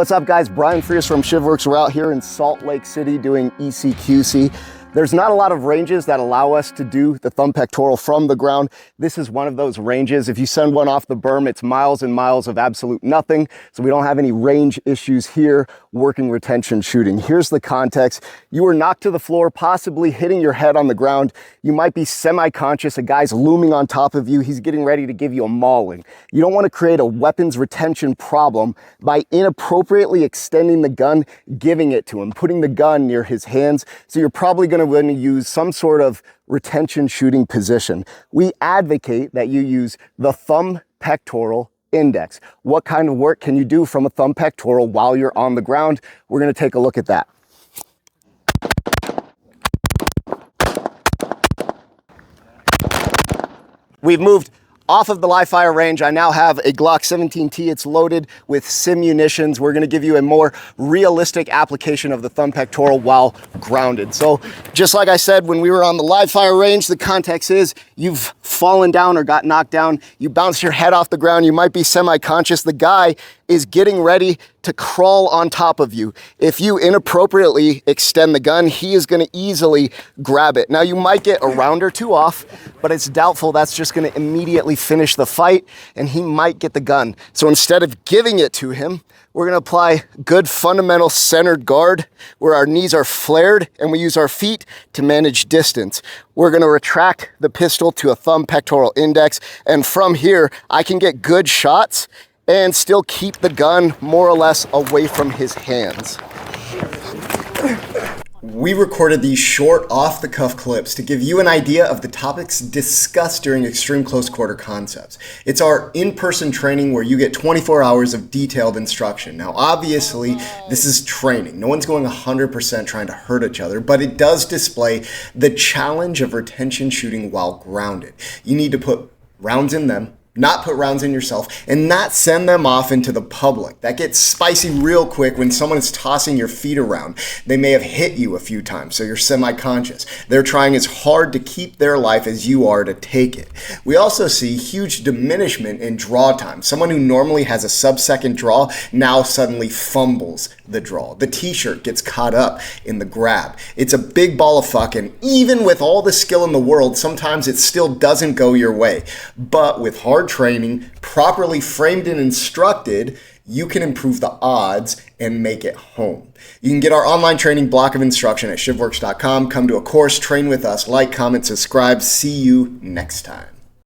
What's up guys, Brian Frears from Shivworks. We're out here in Salt Lake City doing ECQC. There's not a lot of ranges that allow us to do the thumb pectoral from the ground. This is one of those ranges. If you send one off the berm, it's miles and miles of absolute nothing. So we don't have any range issues here working retention shooting. Here's the context. You were knocked to the floor, possibly hitting your head on the ground. You might be semi-conscious. A guy's looming on top of you. He's getting ready to give you a mauling. You don't want to create a weapons retention problem by inappropriately extending the gun, giving it to him, putting the gun near his hands. So you're probably going to use some sort of retention shooting position. We advocate that you use the thumb pectoral index. What kind of work can you do from a thumb pectoral while you're on the ground? We're going to take a look at that. We've moved off of the live fire range. I now have a Glock 17T. It's loaded with sim-munitions. We're gonna give you a more realistic application of the thumb pectoral while grounded. So just like I said, when we were on the live fire range, the context is you've fallen down or got knocked down. You bounce your head off the ground. You might be semi-conscious. The guy is getting ready to crawl on top of you. If you inappropriately extend the gun, he is gonna easily grab it. Now you might get a round or two off, but it's doubtful that's just gonna immediately finish the fight and he might get the gun. So instead of giving it to him, we're gonna apply good fundamental centered guard where our knees are flared and we use our feet to manage distance. We're gonna retract the pistol to a thumb pectoral index, and from here, I can get good shots and still keep the gun more or less away from his hands. We recorded these short off-the-cuff clips to give you an idea of the topics discussed during Extreme Close Quarter Concepts. It's our in-person training where you get 24 hours of detailed instruction. Now obviously this is training. No one's going 100% trying to hurt each other, but it does display the challenge of retention shooting while grounded. You need to put rounds in them, not put rounds in yourself, and not send them off into the public. That gets spicy real quick when someone is tossing your feet around. They may have hit you a few times, so you're semi-conscious. They're trying as hard to keep their life as you are to take it. We also see huge diminishment in draw time. Someone who normally has a sub-second draw now suddenly fumbles the draw. The t-shirt gets caught up in the grab. It's a big ball of fuck, and even with all the skill in the world, sometimes it still doesn't go your way. But with hard training, properly framed and instructed, you can improve the odds and make it home. You can get our online training block of instruction at shivworks.com. Come to a course, train with us, like, comment, subscribe. See you next time.